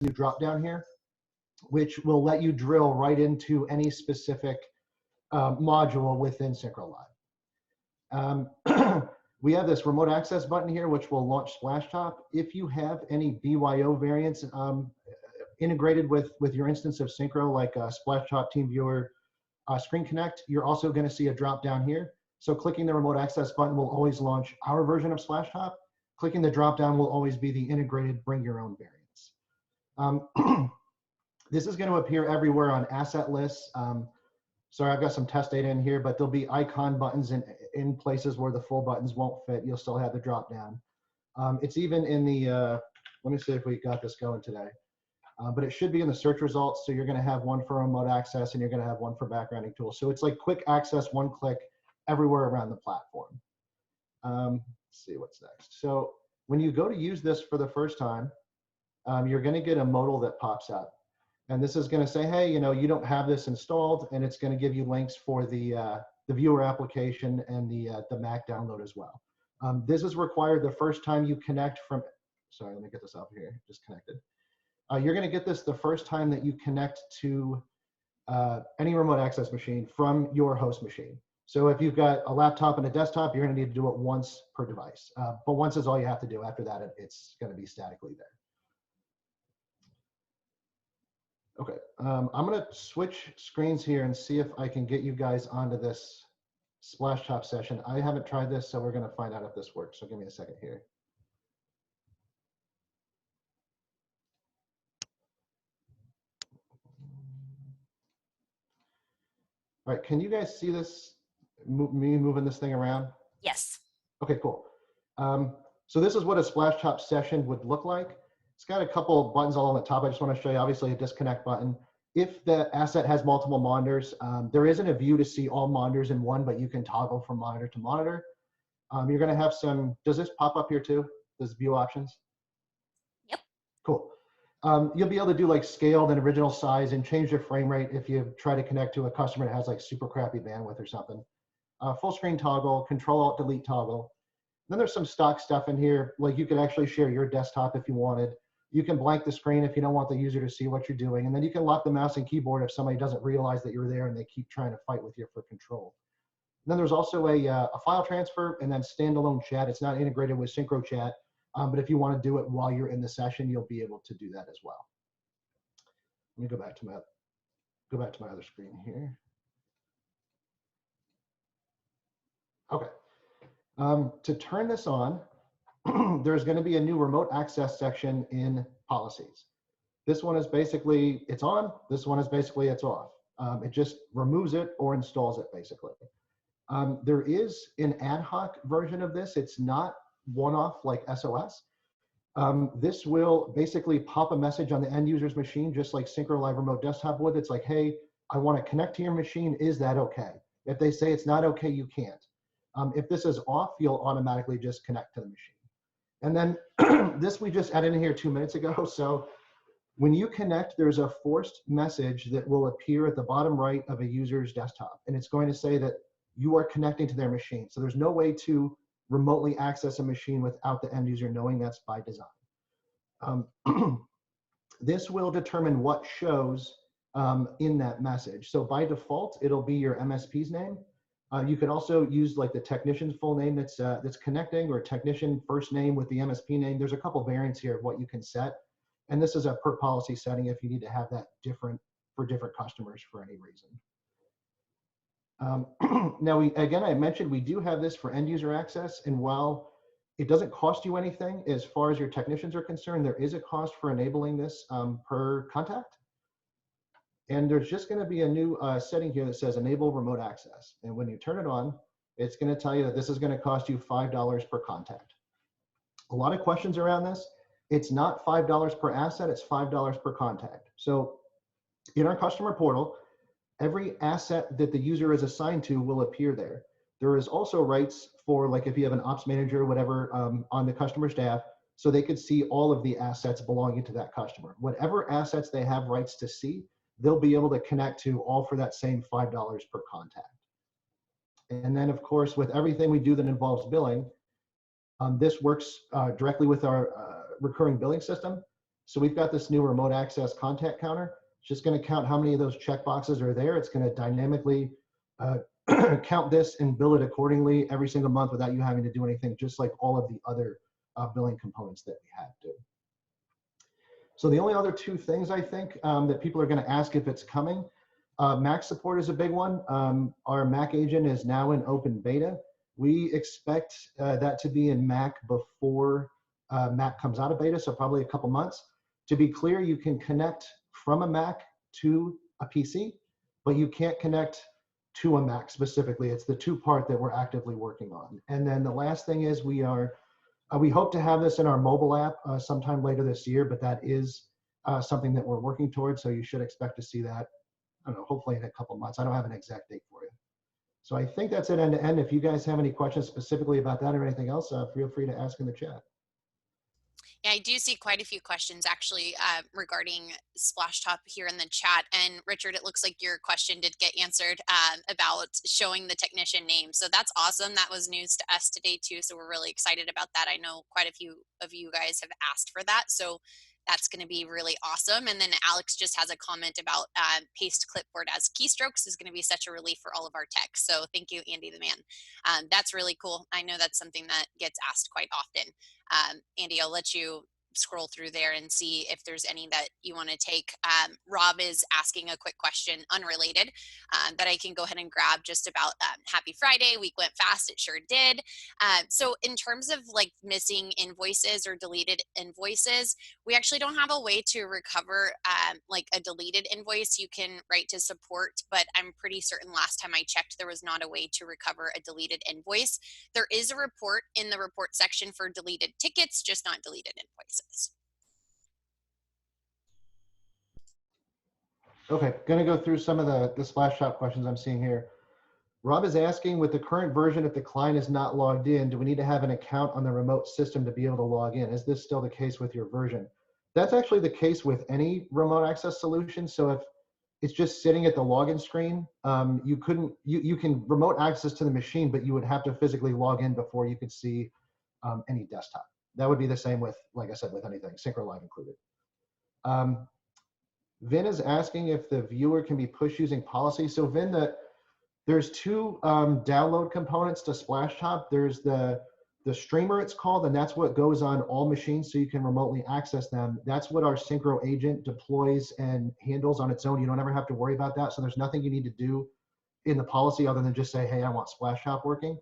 new drop down here, which will let you drill right into any specific module within Syncro Live. We have this remote access button here, which will launch Splashtop. If you have any BYO variants integrated with your instance of Syncro, like Splashtop, TeamViewer, Screen Connect, you're also going to see a drop down here. So clicking the remote access button will always launch our version of Splashtop. Clicking the drop down will always be the integrated bring your own variants. This is going to appear everywhere on asset lists. Sorry, I've got some test data in here, but there'll be icon buttons in places where the full buttons won't fit. You'll still have the drop down. It's even in the, let me see if we got this going today. But it should be in the search results. So you're going to have one for remote access and you're going to have one for backgrounding tools. So it's like quick access, one click everywhere around the platform. Let's see what's next. So when you go to use this for the first time, you're going to get a modal that pops up. And this is going to say, hey, you know, you don't have this installed, and it's going to give you links for the viewer application and the Mac download as well. This is required the first time you connect from, sorry, let me get this up here, just connected. You're going to get this the first time that you connect to any remote access machine from your host machine. So if you've got a laptop and a desktop, you're going to need to do it once per device. But once is all you have to do. After that, it's going to be statically there. Okay, I'm going to switch screens here and see if I can get you guys onto this Splashtop session. I haven't tried this, so we're going to find out if this works. So give me a second here. All right, can you guys see this, me moving this thing around? Yes. Okay, cool. So this is what a Splashtop session would look like. It's got a couple of buttons all on the top. I just want to show you, obviously, a disconnect button. If the asset has multiple monitors, there isn't a view to see all monitors in one, but you can toggle from monitor to monitor. You're going to have some, does this pop up here too? Does view options? Yep. Cool. You'll be able to do like scaled and original size and change your frame rate if you try to connect to a customer that has like super crappy bandwidth or something. Full screen toggle, Control-Alt-Delete toggle. Then there's some stock stuff in here, like you could actually share your desktop if you wanted. You can blank the screen if you don't want the user to see what you're doing. And then you can lock the mouse and keyboard if somebody doesn't realize that you're there and they keep trying to fight with you for control. And then there's also a file transfer and then standalone chat. It's not integrated with Syncro chat, but if you want to do it while you're in the session, you'll be able to do that as well. Let me go back to my other screen here. Okay. To turn this on, there's going to be a new remote access section in policies. This one is basically, it's on. This one is basically, it's off. It just removes it or installs it, basically. There is an ad hoc version of this. It's not one-off like SOS. This will basically pop a message on the end user's machine, just like Syncro Live Remote Desktop would. It's like, hey, I want to connect to your machine. Is that okay? If they say it's not okay, you can't. If this is off, you'll automatically just connect to the machine. And then this we just added in here 2 minutes ago. So when you connect, there's a forced message that will appear at the bottom right of a user's desktop. And it's going to say that you are connecting to their machine. So there's no way to remotely access a machine without the end user knowing. That's by design. This will determine what shows in that message. So by default, it'll be your MSP's name. You could also use like the technician's full name that's connecting, or technician first name with the MSP name. There's a couple variants here of what you can set. And this is a per policy setting if you need to have that different for different customers for any reason. Now, again, I mentioned we do have this for end user access. And while it doesn't cost you anything as far as your technicians are concerned, there is a cost for enabling this per contact. And there's just going to be a new setting here that says enable remote access. And when you turn it on, it's going to tell you that this is going to cost you $5 per contact. A lot of questions around this. It's not $5 per asset, it's $5 per contact. So in our customer portal, every asset that the user is assigned to will appear there. There is also rights for, like if you have an ops manager or whatever on the customer staff, so they could see all of the assets belonging to that customer. Whatever assets they have rights to see, they'll be able to connect to all for that same $5 per contact. And then of course, with everything we do that involves billing, this works directly with our recurring billing system. So we've got this new remote access contact counter. It's just going to count how many of those checkboxes are there. It's going to dynamically count this and bill it accordingly every single month without you having to do anything, just like all of the other billing components that we have to. So the only other two things I think that people are going to ask if it's coming, Mac support is a big one. Our Mac agent is now in open beta. We expect that to be in Mac before Mac comes out of beta, so probably a couple months. To be clear, you can connect from a Mac to a PC, but you can't connect to a Mac specifically. It's the two-part that we're actively working on. And then the last thing is we hope to have this in our mobile app sometime later this year, but that is something that we're working towards, so you should expect to see that, I don't know, hopefully in a couple months. I don't have an exact date for you. So I think that's it end to end. If you guys have any questions specifically about that or anything else, feel free to ask in the chat. Yeah, I do see quite a few questions actually regarding Splashtop here in the chat. And Richard, it looks like your question did get answered about showing the technician name. So that's awesome. That was news to us today too. So we're really excited about that. I know quite a few of you guys have asked for that. So that's going to be really awesome. And then Alex just has a comment about paste clipboard as keystrokes is going to be such a relief for all of our tech. So thank you, Andy the man. That's really cool. I know that's something that gets asked quite often. Andy, I'll let you scroll through there and see if there's any that you want to take. Rob is asking a quick question unrelated that I can go ahead and grab just about happy Friday. Week went fast. It sure did. So in terms of like missing invoices or deleted invoices, we actually don't have a way to recover like a deleted invoice. You can write to support, but I'm pretty certain last time I checked, there was not a way to recover a deleted invoice. There is a report in the report section for deleted tickets, just not deleted invoices. Okay, gonna go through some of the Splashtop questions I'm seeing here. Rob is asking, with the current version, if the client is not logged in, do we need to have an account on the remote system to be able to log in? Is this still the case with your version? That's actually the case with any remote access solution. So if it's just sitting at the login screen, you can remote access to the machine, but you would have to physically log in before you could see any desktop. That would be the same with, like I said, with anything, Synchro Live included. Vin is asking if the viewer can be pushed using policy. So Vin, there's two download components to Splashtop. There's the streamer, it's called, and that's what goes on all machines so you can remotely access them. That's what our Syncro agent deploys and handles on its own. You don't ever have to worry about that. So there's nothing you need to do in the policy other than just say, hey, I want Splashtop working.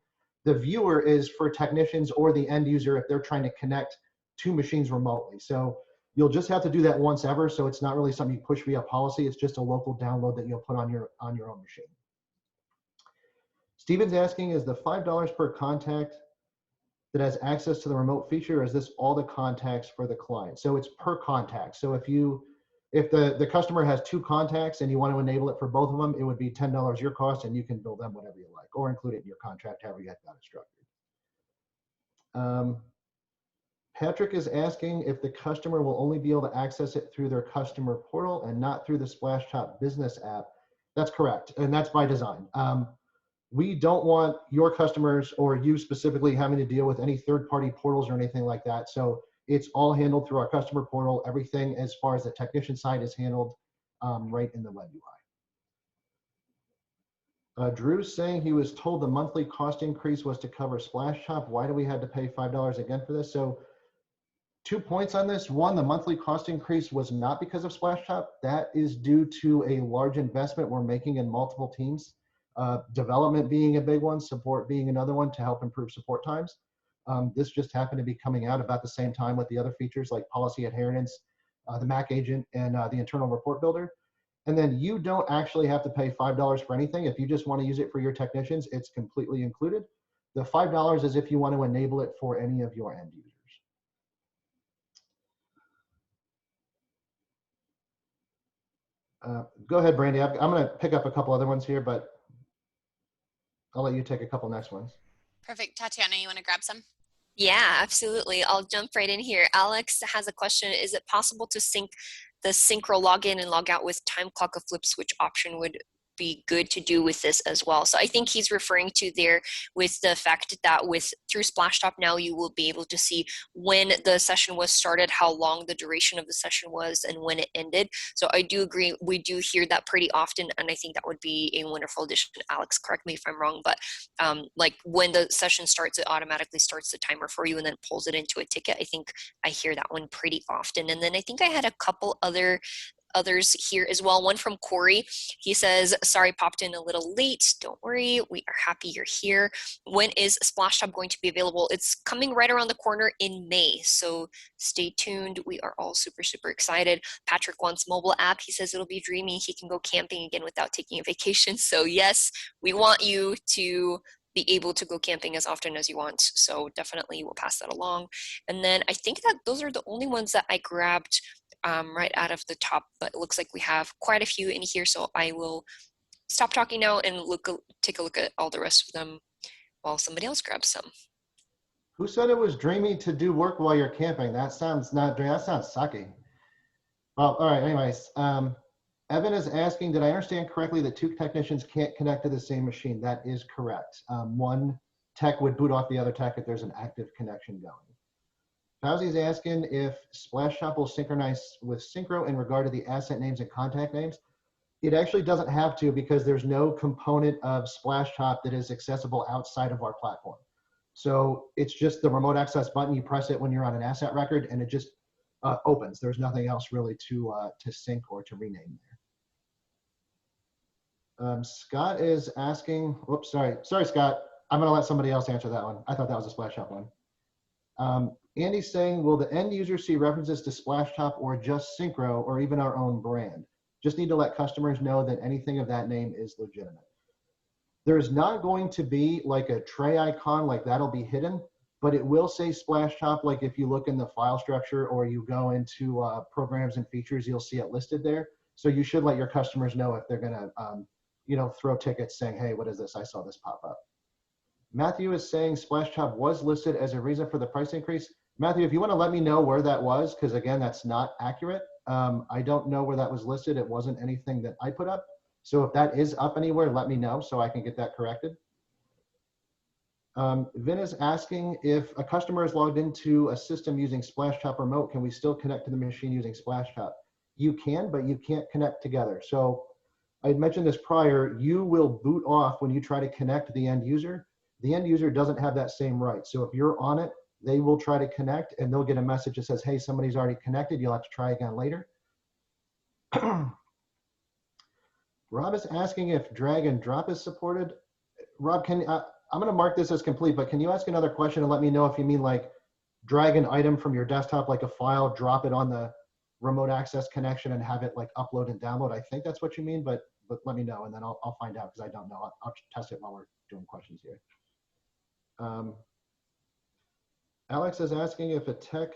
The viewer is for technicians or the end user if they're trying to connect two machines remotely. So you'll just have to do that once ever. So it's not really something you push via policy. It's just a local download that you'll put on your own machine. Steven's asking, is the $5 per contact that has access to the remote feature, or is this all the contacts for the client? So it's per contact. So if the customer has two contacts and you want to enable it for both of them, it would be $10 your cost, and you can bill them whatever you like, or include it in your contract, however you have got it structured. Patrick is asking if the customer will only be able to access it through their customer portal and not through the Splashtop business app. That's correct, and that's by design. We don't want your customers or you specifically having to deal with any third-party portals or anything like that. So it's all handled through our customer portal. Everything as far as the technician side is handled right in the web UI. Drew's saying he was told the monthly cost increase was to cover Splashtop. Why do we have to pay $5 again for this? So 2 points on this. One, the monthly cost increase was not because of Splashtop. That is due to a large investment we're making in multiple teams. Development being a big one, support being another one to help improve support times. This just happened to be coming out about the same time with the other features like policy adherence, the Mac agent, and the internal report builder. And then you don't actually have to pay $5 for anything. If you just want to use it for your technicians, it's completely included. The $5 is if you want to enable it for any of your end users. Go ahead, Brandy. I'm going to pick up a couple other ones here, but I'll let you take a couple next ones. Perfect. Tatiana, you want to grab some? Yeah, absolutely. I'll jump right in here. Alex has a question. Is it possible to sync the Syncro login and log out with time clock, a flip switch option would be good to do with this as well. So I think he's referring to there with the fact that through Splashtop now you will be able to see when the session was started, how long the duration of the session was, and when it ended. So I do agree, we do hear that pretty often, and I think that would be a wonderful addition. Alex, correct me if I'm wrong, but like when the session starts, it automatically starts the timer for you and then pulls it into a ticket. I think I hear that one pretty often. And then I think I had a couple others here as well. One from Corey. He says, sorry, popped in a little late. Don't worry, we are happy you're here. When is Splashtop going to be available? It's coming right around the corner in May, so stay tuned. We are all super, super excited. Patrick wants mobile app. He says it'll be dreamy. He can go camping again without taking a vacation. So yes, we want you to be able to go camping as often as you want. So definitely we'll pass that along. And then I think that those are the only ones that I grabbed right out of the top, but it looks like we have quite a few in here. So I will stop talking now and take a look at all the rest of them while somebody else grabs some. Who said it was dreamy to do work while you're camping? That sounds not dreamy. That sounds sucky. Well, all right. Anyways, Evan is asking, did I understand correctly that two technicians can't connect to the same machine? That is correct. One tech would boot off the other tech if there's an active connection going. Fauzi's asking if Splashtop will synchronize with Synchro in regard to the asset names and contact names. It actually doesn't have to, because there's no component of Splashtop that is accessible outside of our platform. So it's just the remote access button. You press it when you're on an asset record and it just opens. There's nothing else really to sync or to rename there. Scott is asking, whoops, sorry, Scott. I'm gonna let somebody else answer that one. I thought that was a Splashtop one. Andy's saying, will the end user see references to Splashtop or just Synchro or even our own brand? Just need to let customers know that anything of that name is legitimate. There's not going to be like a tray icon, like that'll be hidden, but it will say Splashtop. Like if you look in the file structure or you go into programs and features, you'll see it listed there. So you should let your customers know if they're gonna throw tickets saying, hey, what is this? I saw this pop up. Matthew is saying Splashtop was listed as a reason for the price increase. Matthew, if you want to let me know where that was, because again, that's not accurate. I don't know where that was listed. It wasn't anything that I put up. So if that is up anywhere, let me know so I can get that corrected. Vin is asking, if a customer is logged into a system using Splashtop Remote, can we still connect to the machine using Splashtop? You can, but you can't connect together. So I had mentioned this prior, you will boot off when you try to connect to the end user. The end user doesn't have that same right. So if you're on it, they will try to connect and they'll get a message that says, hey, somebody's already connected. You'll have to try again later. Rob is asking if drag and drop is supported. Rob, I'm going to mark this as complete, but can you ask another question and let me know if you mean like drag an item from your desktop, like a file, drop it on the remote access connection and have it like upload and download? I think that's what you mean, but let me know and then I'll find out because I don't know. I'll test it while we're doing questions here. Alex is asking if a tech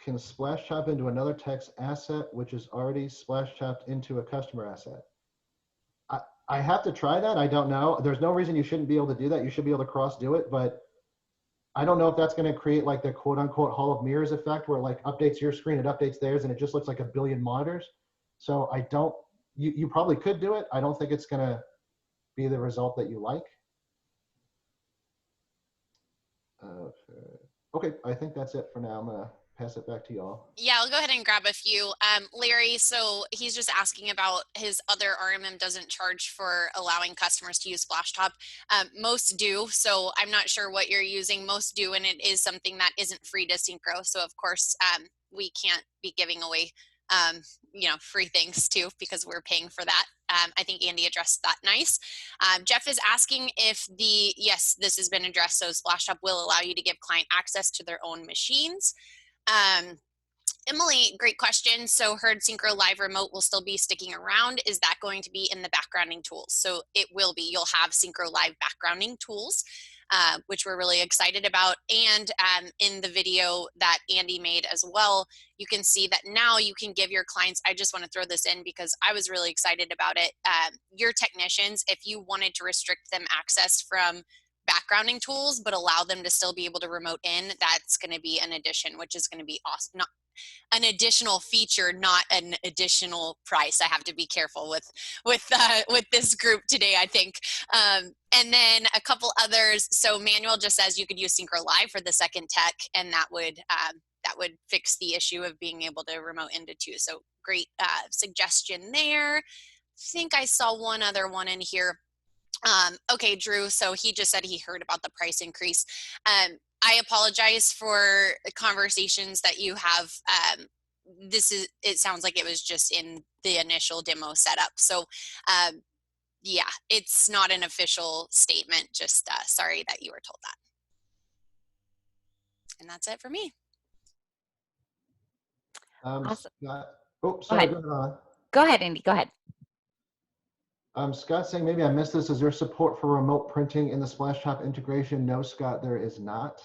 can Splashtop into another tech's asset, which is already Splashtoped into a customer asset. I have to try that. I don't know. There's no reason you shouldn't be able to do that. You should be able to cross do it, but I don't know if that's going to create like the quote unquote Hall of Mirrors effect where like updates your screen, it updates theirs, and it just looks like a billion monitors. So I don't, you probably could do it. I don't think it's going to be the result that you like. Okay, I think that's it for now. I'm gonna pass it back to y'all. Yeah, I'll go ahead and grab a few. Larry, so he's just asking about his other RMM doesn't charge for allowing customers to use Splashtop. Most do, so I'm not sure what you're using. Most do, and it is something that isn't free to Syncro. So of course, we can't be giving away free things too, because we're paying for that. I think Andy addressed that nice. Jeff is asking if yes, this has been addressed. So Splashtop will allow you to give client access to their own machines. Emily, great question. So heard Syncro Live Remote will still be sticking around. Is that going to be in the backgrounding tools? So it will be. You'll have Syncro Live backgrounding tools, which we're really excited about. And in the video that Andy made as well, you can see that now you can give your clients, I just want to throw this in because I was really excited about it. Your technicians, if you wanted to restrict them access from backgrounding tools, but allow them to still be able to remote in, that's going to be an addition, which is going to be awesome. an additional feature, not an additional price. I have to be careful with this group today, I think. And then a couple others. So Manuel just says you could use Synchro Live for the second tech, and that would fix the issue of being able to remote into two. So great suggestion there. I think I saw one other one in here. Okay, Drew, so he just said he heard about the price increase. I apologize for conversations that you have. It sounds like it was just in the initial demo setup. So yeah, it's not an official statement, just sorry that you were told that. And that's it for me. Awesome. Scott, oh, sorry, go ahead. Go ahead, Andy, go ahead. Scott saying, maybe I missed this. Is there support for remote printing in the Splashtop integration? No, Scott, there is not.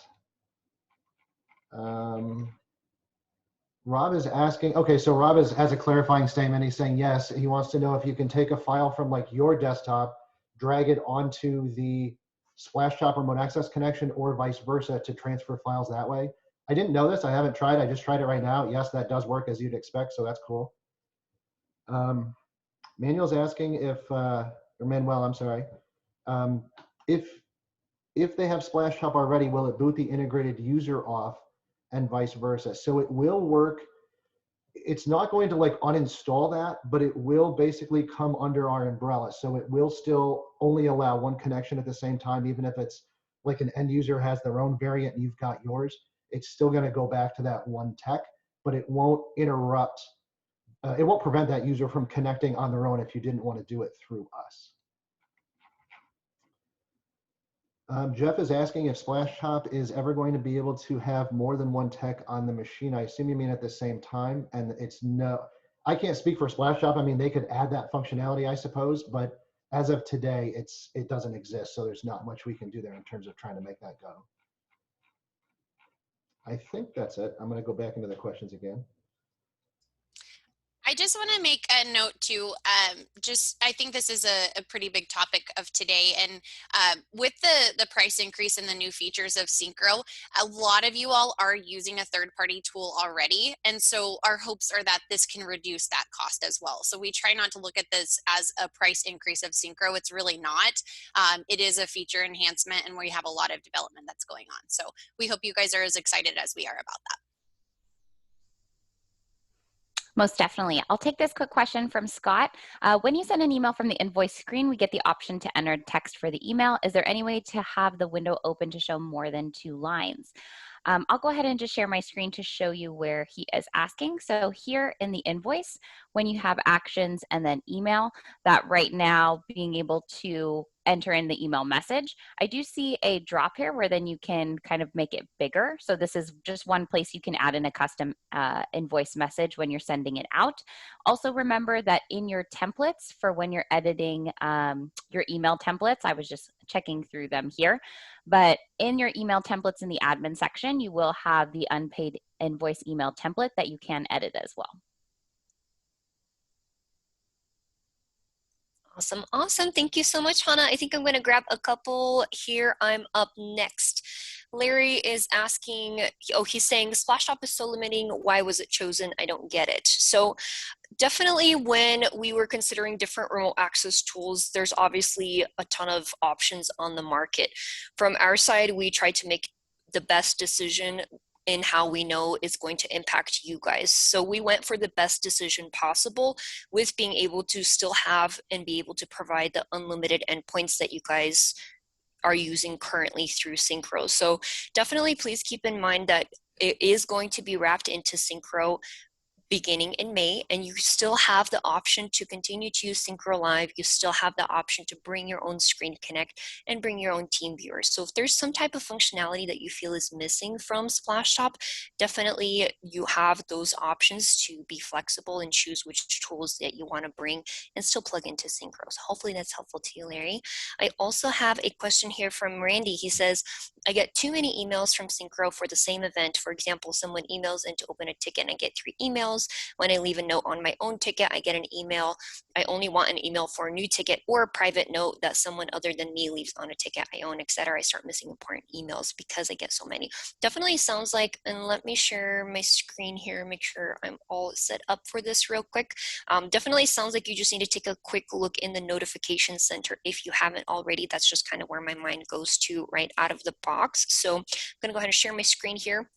Rob is asking, okay, so Rob has a clarifying statement. He's saying, yes, he wants to know if you can take a file from like your desktop, drag it onto the Splashtop remote access connection or vice versa to transfer files that way. I didn't know this. I haven't tried. I just tried it right now. Yes, that does work as you'd expect. So that's cool. Manuel's asking if, or Manuel, I'm sorry, if they have Splashtop already, will it boot the integrated user off and vice versa? So it will work. It's not going to like uninstall that, but it will basically come under our umbrella. So it will still only allow one connection at the same time, even if it's like an end user has their own variant and you've got yours. It's still going to go back to that one tech, but it won't interrupt. It won't prevent that user from connecting on their own if you didn't want to do it through us. Jeff is asking if Splashtop is ever going to be able to have more than one tech on the machine. I assume you mean at the same time, and it's no, I can't speak for Splashtop. I mean, they could add that functionality, I suppose, but as of today, it doesn't exist. So there's not much we can do there in terms of trying to make that go. I think that's it. I'm going to go back into the questions again. I just want to make a note too. I think this is a pretty big topic of today, and with the price increase and the new features of Syncro, a lot of you all are using a third-party tool already, and so our hopes are that this can reduce that cost as well. So we try not to look at this as a price increase of Syncro. It's really not. It is a feature enhancement, and we have a lot of development that's going on. So we hope you guys are as excited as we are about that. Most definitely. I'll take this quick question from Scott. When you send an email from the invoice screen, we get the option to enter text for the email. Is there any way to have the window open to show more than 2 lines? I'll go ahead and just share my screen to show you where he is asking. So here in the invoice, when you have actions and then email, that right now being able to enter in the email message, I do see a drop here where then you can kind of make it bigger. So this is just one place you can add in a custom invoice message when you're sending it out. Also remember that in your templates for when you're editing your email templates, I was just checking through them here, but in your email templates in the admin section, you will have the unpaid invoice email template that you can edit as well. Awesome, awesome. Thank you so much, Hannah. I think I'm going to grab a couple here. I'm up next. Larry is asking, oh, he's saying the Splashtop is so limiting. Why was it chosen? I don't get it. So definitely when we were considering different remote access tools, there's obviously a ton of options on the market. From our side, we tried to make the best decision in how we know it's going to impact you guys. So we went for the best decision possible with being able to still have and be able to provide the unlimited endpoints that you guys are using currently through Syncro. So definitely please keep in mind that it is going to be wrapped into Syncro beginning in May, and you still have the option to continue to use Synchro Live. You still have the option to bring your own screen connect and bring your own team viewers. So if there's some type of functionality that you feel is missing from Splashtop, definitely you have those options to be flexible and choose which tools that you want to bring and still plug into Synchro. So hopefully that's helpful to you, Larry. I also have a question here from Randy. He says, I get too many emails from Syncro for the same event. For example, someone emails in to open a ticket and I get 3 emails. emails. When I leave a note on my own ticket, I get an email. I only want an email for a new ticket or a private note that someone other than me leaves on a ticket I own, etc. I start missing important emails because I get so many. Definitely sounds like, and let me share my screen here, make sure I'm all set up for this real quick. Definitely sounds like you just need to take a quick look in the notification center if you haven't already. That's just kind of where my mind goes to right out of the box. So I'm going to go ahead and share my screen here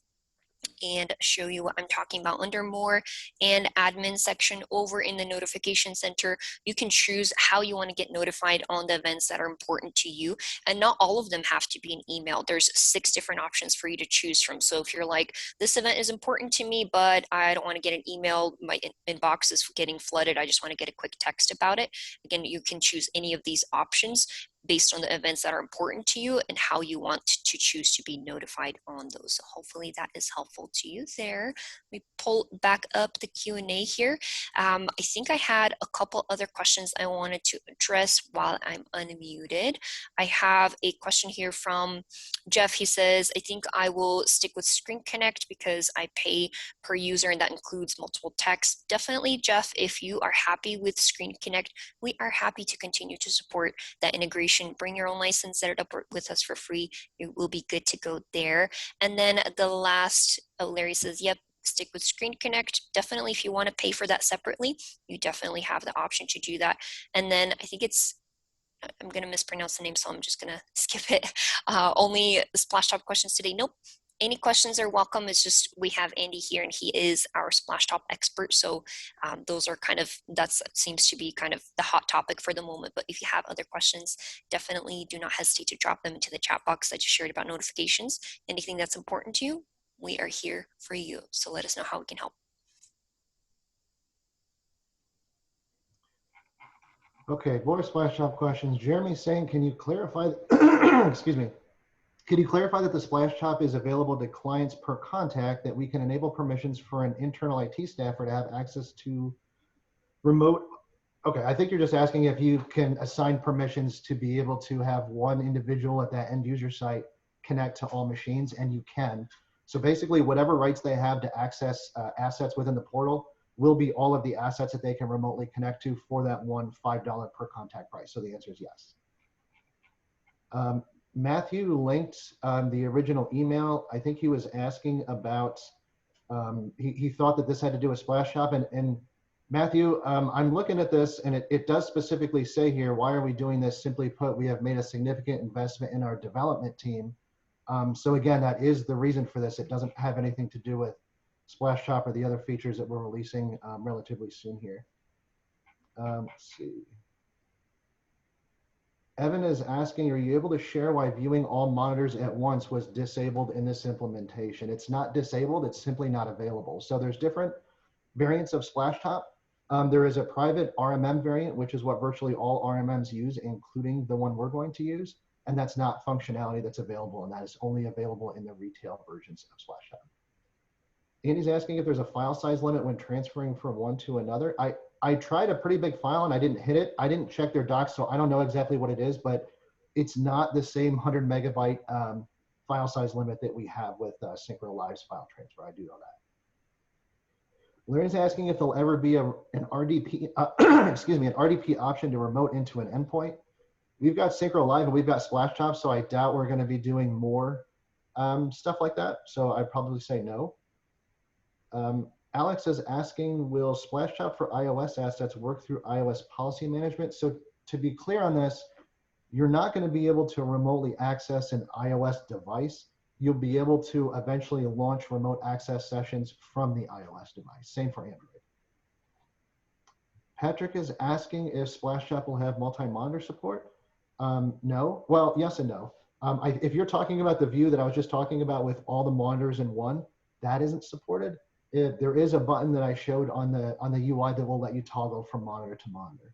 and show you what I'm talking about. Under more and admin section over in the notification center, you can choose how you want to get notified on the events that are important to you. And not all of them have to be an email. There's 6 different options for you to choose from. So if you're like, this event is important to me, but I don't want to get an email, my inbox is getting flooded, I just want to get a quick text about it. Again, you can choose any of these options based on the events that are important to you and how you want to choose to be notified on those. So hopefully that is helpful to you there. Let me pull back up the Q&A here. I think I had a couple other questions I wanted to address while I'm unmuted. I have a question here from Jeff. He says, I think I will stick with Screen Connect because I pay per user and that includes multiple texts. Definitely, Jeff, if you are happy with Screen Connect, we are happy to continue to support that integration. Bring your own license, set it up with us for free. It will be good to go there. And then the last, Larry says, yep, stick with Screen Connect. Definitely, if you want to pay for that separately, you definitely have the option to do that. And then I think it's, I'm going to mispronounce the name, so I'm just going to skip it. Only Splashtop questions today. Nope. Any questions are welcome. It's just we have Andy here and he is our Splashtop expert. So those are kind of, that seems to be kind of the hot topic for the moment. But if you have other questions, definitely do not hesitate to drop them into the chat box that you shared about notifications. Anything that's important to you, we are here for you. So let us know how we can help. Okay, more Splashtop questions. Jeremy's saying, can you clarify, excuse me, can you clarify that the Splashtop is available to clients per contact, that we can enable permissions for an internal IT staffer to have access to remote? Okay, I think you're just asking if you can assign permissions to be able to have one individual at that end user site connect to all machines, and you can. So basically, whatever rights they have to access assets within the portal will be all of the assets that they can remotely connect to for that one $5 per contact price. So the answer is yes. Matthew linked the original email. I think he was asking about, he thought that this had to do with Splashtop. And Matthew, I'm looking at this and it does specifically say here, why are we doing this? Simply put, we have made a significant investment in our development team. So again, that is the reason for this. It doesn't have anything to do with Splashtop or the other features that we're releasing relatively soon here. Let's see. Evan is asking, are you able to share why viewing all monitors at once was disabled in this implementation? It's not disabled, it's simply not available. So there's different variants of Splashtop. There is a private RMM variant, which is what virtually all RMMs use, including the one we're going to use. And that's not functionality that's available, and that is only available in the retail versions of Splashtop. Andy's asking if there's a file size limit when transferring from one to another. I tried a pretty big file and I didn't hit it. I didn't check their docs, so I don't know exactly what it is, but it's not the same 100 megabyte file size limit that we have with Synchro Live's file transfer. I do know that. Larry's asking if there'll ever be an RDP, excuse me, an RDP option to remote into an endpoint. We've got Synchro Live and we've got Splashtop, so I doubt we're going to be doing more stuff like that. So I'd probably say no. Alex is asking, will Splashtop for iOS assets work through iOS policy management? So to be clear on this, you're not going to be able to remotely access an iOS device. You'll be able to eventually launch remote access sessions from the iOS device. Same for Android. Patrick is asking if Splashtop will have multi-monitor support. No. Well, yes and no. If you're talking about the view that I was just talking about with all the monitors in one, that isn't supported. There is a button that I showed on the UI that will let you toggle from monitor to monitor.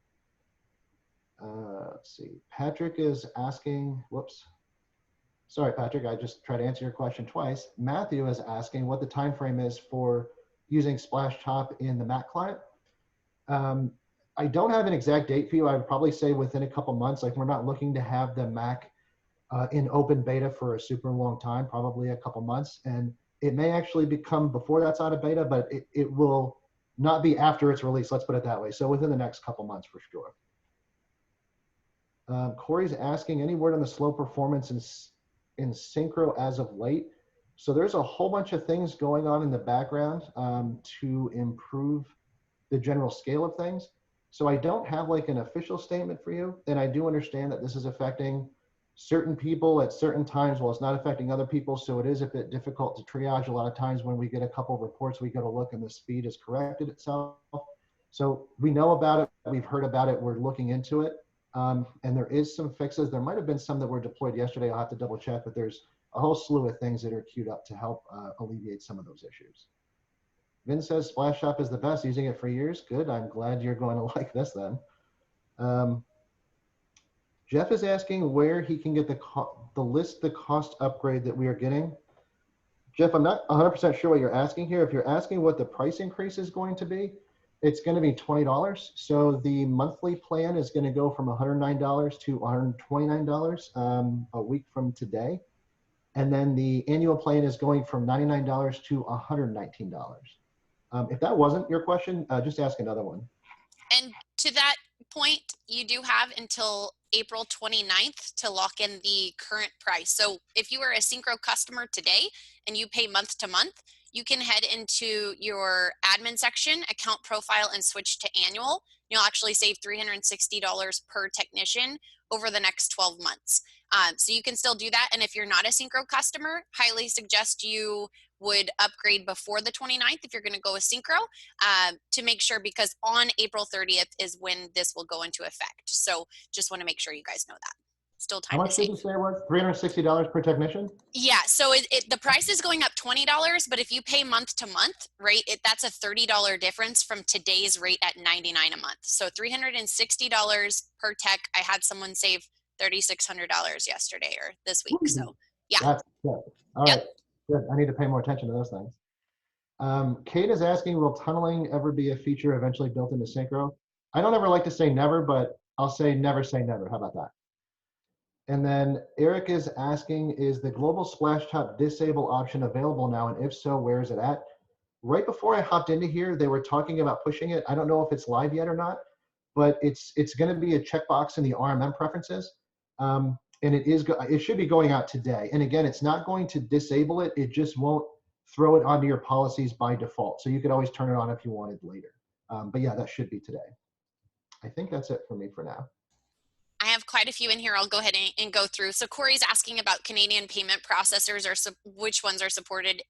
Let's see. Patrick is asking, whoops. Sorry, Patrick, I just tried to answer your question twice. Matthew is asking what the time frame is for using Splashtop in the Mac client. I don't have an exact date for you. I would probably say within a couple months. Like, we're not looking to have the Mac in open beta for a super long time, probably a couple months. And it may actually become before that's out of beta, but it will not be after it's released, let's put it that way. So within the next couple months for sure. Corey's asking, any word on the slow performance in Synchro as of late? So there's a whole bunch of things going on in the background to improve the general scale of things. So I don't have like an official statement for you, and I do understand that this is affecting certain people at certain times while it's not affecting other people. So it is a bit difficult to triage. A lot of times when we get a couple of reports, we go to look and the speed has corrected itself. So we know about it, we've heard about it, we're looking into it. And there is some fixes. There might have been some that were deployed yesterday. I'll have to double check, but there's a whole slew of things that are queued up to help alleviate some of those issues. Vin says Splashtop is the best, using it for years. Good, I'm glad you're going to like this then. Jeff is asking where he can get the cost upgrade that we are getting. Jeff, I'm not 100% sure what you're asking here. If you're asking what the price increase is going to be, it's going to be $20. So the monthly plan is going to go from $109 to $129 a week from today. And then the annual plan is going from $99 to $119. If that wasn't your question, just ask another one. And to that point, you do have until April 29th to lock in the current price. So if you are a Syncro customer today and you pay month to month, you can head into your admin section, account profile, and switch to annual. You'll actually save $360 per technician over the next 12 months. So you can still do that. And if you're not a Syncro customer, highly suggest you would upgrade before the 29th if you're going to go with Syncro to make sure, because on April 30th is when this will go into effect. So just want to make sure you guys know that. Still time to save. How much did you say it was? $360 per technician? Yeah, so the price is going up $20, but if you pay month to month, right, that's a $30 difference from today's rate at $99 a month. So $360 per tech. I had someone save $3,600 yesterday or this week. So yeah. That's good. All right. Good. I need to pay more attention to those things. Kate is asking, will tunneling ever be a feature eventually built into Synchro? I don't ever like to say never, but I'll say never say never. How about that? And then Eric is asking, is the global Splashtop disable option available now? And if so, where is it at? Right before I hopped into here, they were talking about pushing it. I don't know if it's live yet or not, but it's going to be a checkbox in the RMM preferences. And it should be going out today. And again, it's not going to disable it. It just won't throw it onto your policies by default. So you could always turn it on if you wanted later. But yeah, that should be today. I think that's it for me for now. I have quite a few in here. I'll go ahead and go through. So Corey's asking about Canadian payment processors, or which ones are supported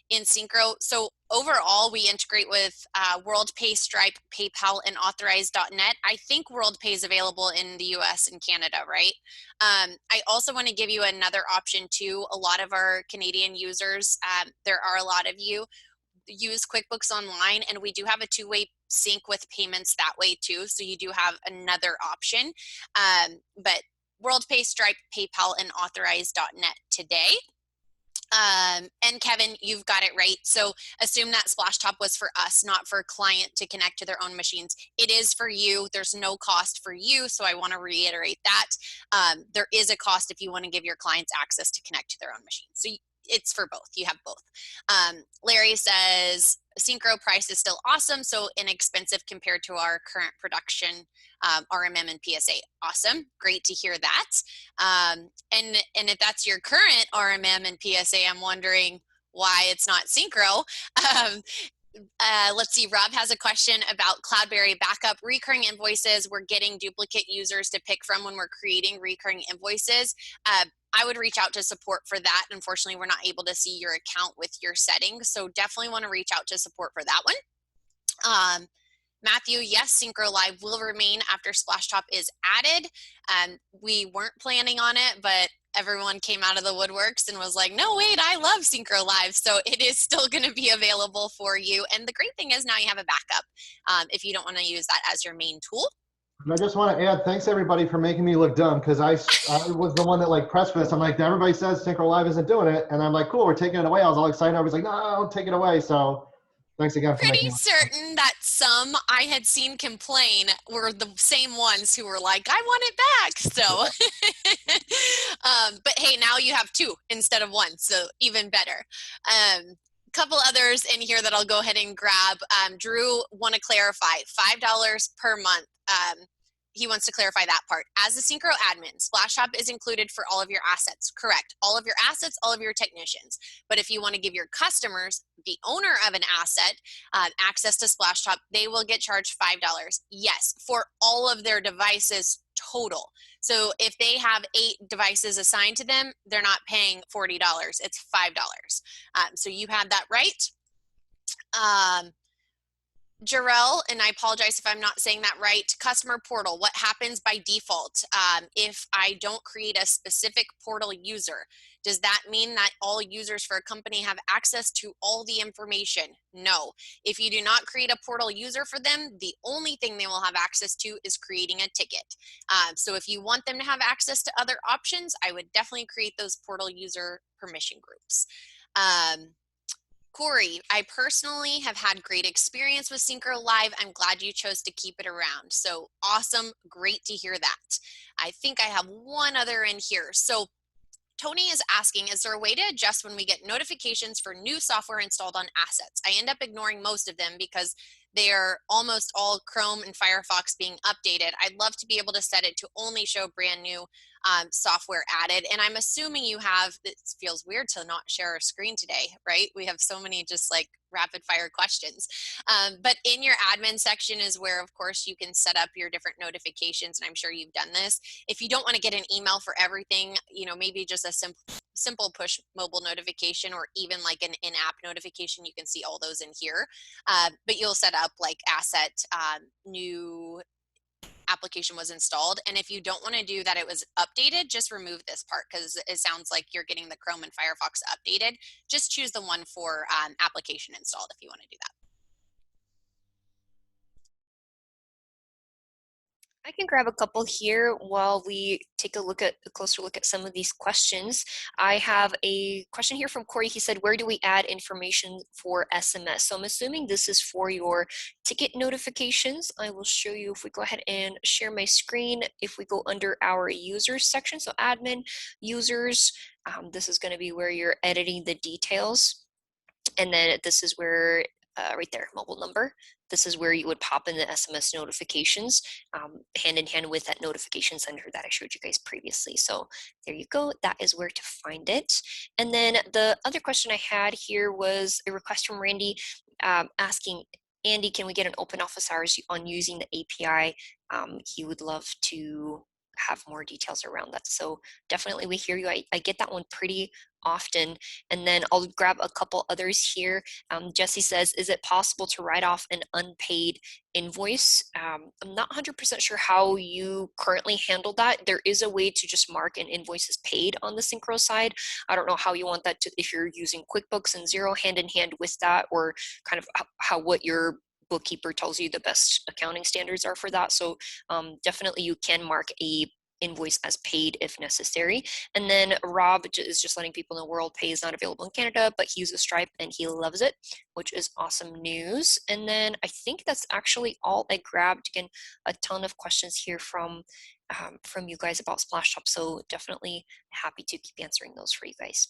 in Syncro. So overall, we integrate with WorldPay, Stripe, PayPal, and Authorize.net. I think WorldPay is available in the US and Canada, right? I also want to give you another option too. A lot of our Canadian users, there are a lot of you, use QuickBooks Online, and we do have a two-way sync with payments that way too. So you do have another option. But WorldPay, Stripe, PayPal, and Authorize.net today. And Kevin, you've got it right. So assume that Splashtop was for us, not for a client to connect to their own machines. It is for you. There's no cost for you. So I want to reiterate that. There is a cost if you want to give your clients access to connect to their own machines. So it's for both. You have both. Larry says, Syncro price is still awesome, so inexpensive compared to our current production RMM and PSA. Awesome. Great to hear that. And if that's your current RMM and PSA, I'm wondering why it's not Syncro. Let's see, Rob has a question about Cloudberry backup recurring invoices. We're getting duplicate users to pick from when we're creating recurring invoices. I would reach out to support for that. Unfortunately, we're not able to see your account with your settings, so definitely want to reach out to support for that one. Matthew, yes, Syncro Live will remain after Splashtop is added. We weren't planning on it, but everyone came out of the woodworks and was like, no, wait, I love Syncro Live. So it is still going to be available for you. And the great thing is now you have a backup if you don't want to use that as your main tool. And I just want to add, thanks everybody for making me look dumb, because I was the one that like pressed for this. I'm like, everybody says Syncro Live isn't doing it. And I'm like, cool, we're taking it away. I was all excited. I was like, no, don't take it away. So thanks again for pretty certain that some I had seen complain were the same ones who were like, I want it back. So, but hey, now you have two instead of one, so even better. couple others in here that I'll go ahead and grab. Drew want to clarify $5 per month. He wants to clarify that part. As a Syncro admin, Splashtop is included for all of your assets. Correct. All of your assets, all of your technicians. But if you want to give your customers, the owner of an asset, access to Splashtop, they will get charged $5. Yes, for all of their devices total. So if they have 8 devices assigned to them, they're not paying $40. It's $5. So you had that right. Jarrell, and I apologize if I'm not saying that right, customer portal, what happens by default if I don't create a specific portal user? Does that mean that all users for a company have access to all the information? No. If you do not create a portal user for them, the only thing they will have access to is creating a ticket. So if you want them to have access to other options, I would definitely create those portal user permission groups. Corey, I personally have had great experience with Syncro Live. I'm glad you chose to keep it around. So awesome. Great to hear that. I think I have one other in here. So Tony is asking, is there a way to adjust when we get notifications for new software installed on assets? I end up ignoring most of them because they are almost all Chrome and Firefox being updated. I'd love to be able to set it to only show brand new software added. And I'm assuming you have, it feels weird to not share a screen today, right? We have so many just like rapid fire questions. But in your admin section is where, of course, you can set up your different notifications. And I'm sure you've done this. If you don't want to get an email for everything, you know, maybe just a simple push mobile notification or even like an in-app notification, you can see all those in here. But you'll set up like asset new application was installed. And if you don't want to do that it was updated, just remove this part because it sounds like you're getting the Chrome and Firefox updated. Just choose the one for application installed if you want to do that. I can grab a couple here while we take a closer look at some of these questions. I have a question here from Corey. He said, where do we add information for SMS? So I'm assuming this is for your ticket notifications. I will show you if we go ahead and share my screen. If we go under our users section, so admin, users, this is going to be where you're editing the details. And then this is where, right there, mobile number. This is where you would pop in the SMS notifications hand in hand with that notification center that I showed you guys previously. So there you go. That is where to find it. And then the other question I had here was a request from Randy asking, Andy, can we get an open office hours on using the API? He would love to have more details around that. So definitely we hear you. I get that one pretty often. And then I'll grab a couple others here. Jesse says, is it possible to write off an unpaid invoice? I'm not 100% sure how you currently handle that. There is a way to just mark an invoice as paid on the Syncro side. I don't know how you want that to, if you're using QuickBooks and Xero hand in hand with that, or kind of what your bookkeeper tells you the best accounting standards are for that. So definitely you can mark a invoice as paid if necessary. And then Rob is just letting people know WorldPay is not available in Canada, but he uses Stripe and he loves it, which is awesome news. And then I think that's actually all I grabbed. Again, a ton of questions here from you guys about Splashtop. So definitely happy to keep answering those for you guys.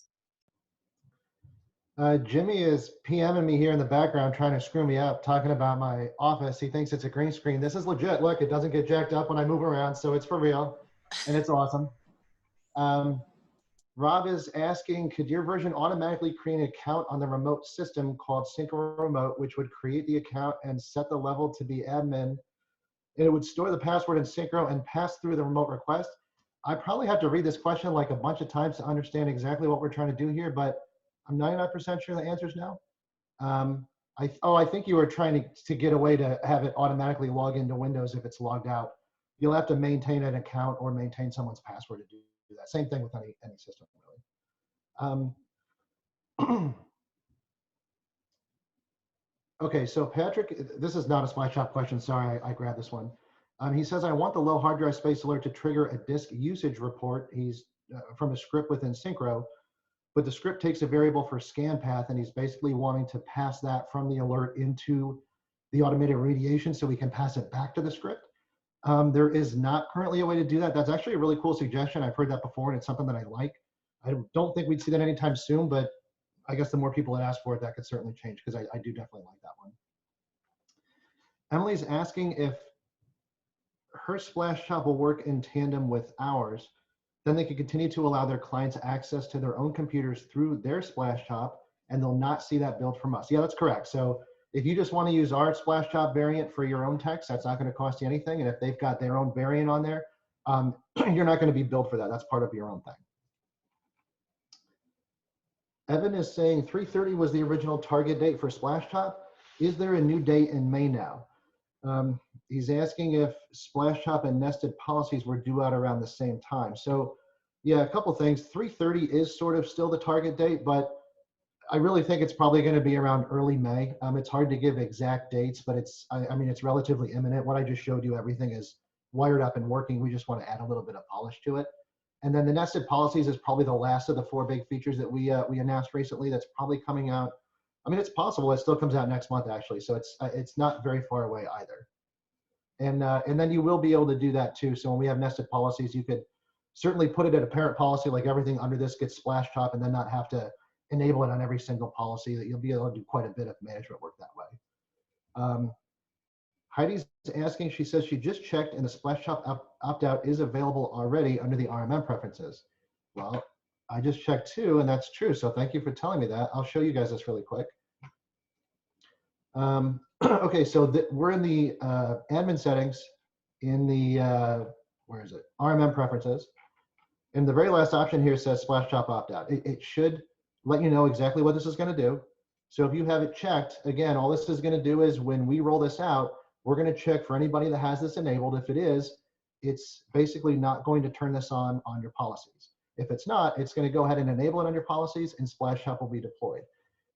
Jimmy is PMing me here in the background, trying to screw me up, talking about my office. He thinks it's a green screen. This is legit. Look, it doesn't get jacked up when I move around, so it's for real, and it's awesome. Rob is asking, could your version automatically create an account on the remote system called Syncro Remote, which would create the account and set the level to be admin? And it would store the password in Syncro and pass through the remote request. I probably have to read this question like a bunch of times to understand exactly what we're trying to do here, but I'm 99% sure the answer is no. I think you were trying to get a way to have it automatically log into Windows if it's logged out. You'll have to maintain an account or maintain someone's password to do that. Same thing with any system, really. Okay, so Patrick, this is not a Splashtop question. Sorry, I grabbed this one. He says, I want the low hard drive space alert to trigger a disk usage report. He's from a script within Syncro. But the script takes a variable for scan path, and he's basically wanting to pass that from the alert into the automated remediation so we can pass it back to the script. There is not currently a way to do that. That's actually a really cool suggestion. I've heard that before, and it's something that I like. I don't think we'd see that anytime soon, but I guess the more people that ask for it, that could certainly change, because I do definitely like that one. Emily's asking if her Splashtop will work in tandem with ours. Then they can continue to allow their clients access to their own computers through their Splashtop, and they'll not see that billed from us. Yeah, that's correct. So if you just want to use our Splashtop variant for your own text, that's not going to cost you anything. And if they've got their own variant on there, you're not going to be billed for that. That's part of your own thing. Evan is saying 3/30 was the original target date for Splashtop. Is there a new date in May now? He's asking if Splashtop and nested policies were due out around the same time. So yeah, a couple things. 3/30 is sort of still the target date, but I really think it's probably going to be around early May. It's hard to give exact dates, but I mean, it's relatively imminent. What I just showed you, everything is wired up and working. We just want to add a little bit of polish to it. And then the nested policies is probably the last of the 4 big features that we announced recently. That's probably coming out. I mean, it's possible it still comes out next month, actually. So it's not very far away either. And then you will be able to do that too. So when we have nested policies, you could certainly put it at a parent policy, like everything under this gets Splashtop, and then not have to enable it on every single policy. That you'll be able to do quite a bit of management work that way. Heidi's asking, she says she just checked and the Splashtop opt-out is available already under the RMM preferences. Well, I just checked too, and that's true. So thank you for telling me that. I'll show you guys this really quick. Okay, so we're in the admin settings in the, where is it? RMM preferences. And the very last option here says Splashtop opt-out. It should let you know exactly what this is going to do. So if you have it checked, again, all this is going to do is when we roll this out, we're going to check for anybody that has this enabled. If it is, it's basically not going to turn this on your policies. If it's not, it's going to go ahead and enable it on your policies, and Splashtop will be deployed.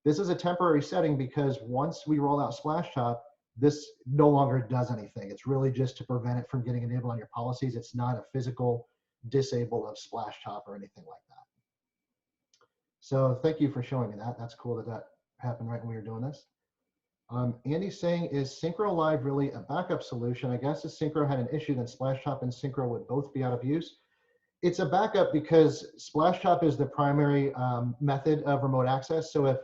This is a temporary setting because once we roll out Splashtop, this no longer does anything. It's really just to prevent it from getting enabled on your policies. It's not a physical disable of Splashtop or anything like that. So thank you for showing me that. That's cool that that happened right when we were doing this. Andy's saying, is Synchro Live really a backup solution? I guess if Synchro had an issue, then Splashtop and Synchro would both be out of use. It's a backup because Splashtop is the primary method of remote access. So if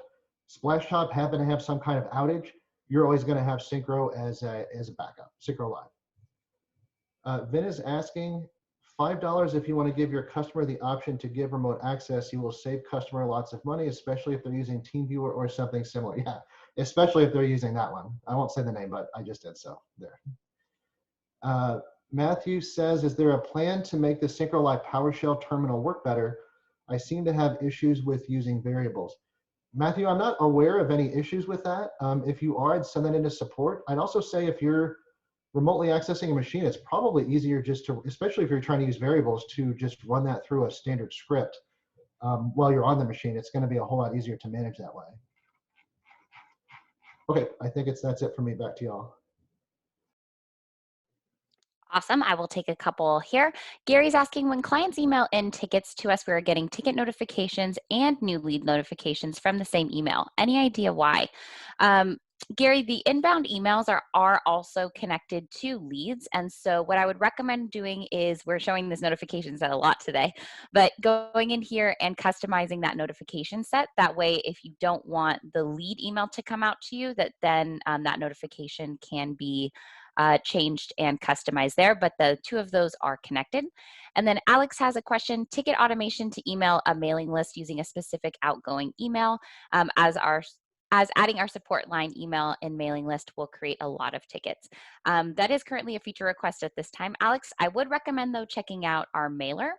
Splashtop happen to have some kind of outage, you're always going to have Synchro as a backup, Synchro Live. Vin is asking, $5 if you want to give your customer the option to give remote access, you will save customer lots of money, especially if they're using TeamViewer or something similar. Yeah, especially if they're using that one. I won't say the name, but I just did, so there. Matthew says, is there a plan to make the Syncro Live PowerShell terminal work better? I seem to have issues with using variables. Matthew, I'm not aware of any issues with that. If you are, I'd send that into support. I'd also say if you're remotely accessing a machine, it's probably easier just to, especially if you're trying to use variables, to just run that through a standard script while you're on the machine. It's going to be a whole lot easier to manage that way. Okay, I think that's it for me. Back to y'all. Awesome. I will take a couple here. Gary's asking, when clients email in tickets to us, we are getting ticket notifications and new lead notifications from the same email. Any idea why? Gary, the inbound emails are also connected to leads. And so what I would recommend doing is, we're showing this notifications set a lot today, but going in here and customizing that notification set. That way, if you don't want the lead email to come out to you, then that notification can be changed and customized there, but the two of those are connected. And then Alex has a question, ticket automation to email a mailing list using a specific outgoing email as adding our support line email and mailing list will create a lot of tickets. That is currently a feature request at this time. Alex, I would recommend though checking out our mailer.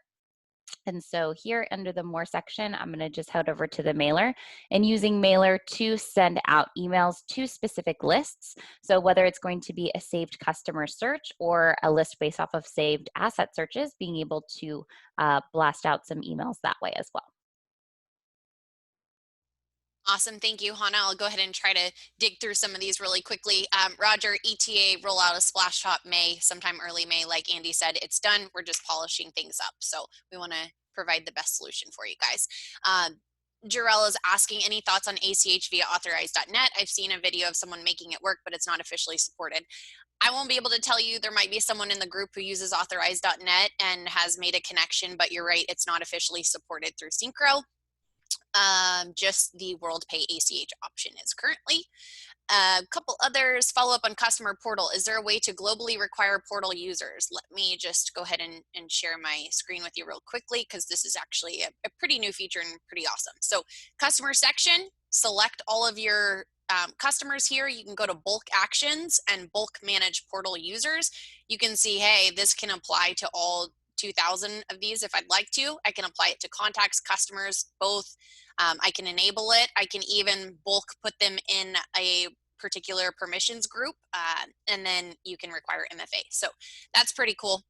And so here under the more section, I'm going to just head over to the mailer and using mailer to send out emails to specific lists. So whether it's going to be a saved customer search or a list based off of saved asset searches, being able to blast out some emails that way as well. Awesome. Thank you, Hannah. I'll go ahead and try to dig through some of these really quickly. Roger, ETA rollout of Splashtop May, sometime early May, like Andy said, it's done. We're just polishing things up. So we want to provide the best solution for you guys. Jarell is asking, any thoughts on ACH via authorize.net? I've seen a video of someone making it work, but it's not officially supported. I won't be able to tell you. There might be someone in the group who uses authorize.net and has made a connection, but you're right, it's not officially supported through Syncro. Just the WorldPay ACH option is currently. A couple others, follow up on customer portal. Is there a way to globally require portal users? Let me just go ahead and share my screen with you real quickly, because this is actually a pretty new feature and pretty awesome. So customer section, select all of your customers here. You can go to bulk actions and bulk manage portal users. You can see, hey, this can apply to all 2,000 of these if I'd like to. I can apply it to contacts, customers, both. I can enable it. I can even bulk put them in a particular permissions group, and then you can require MFA. So that's pretty cool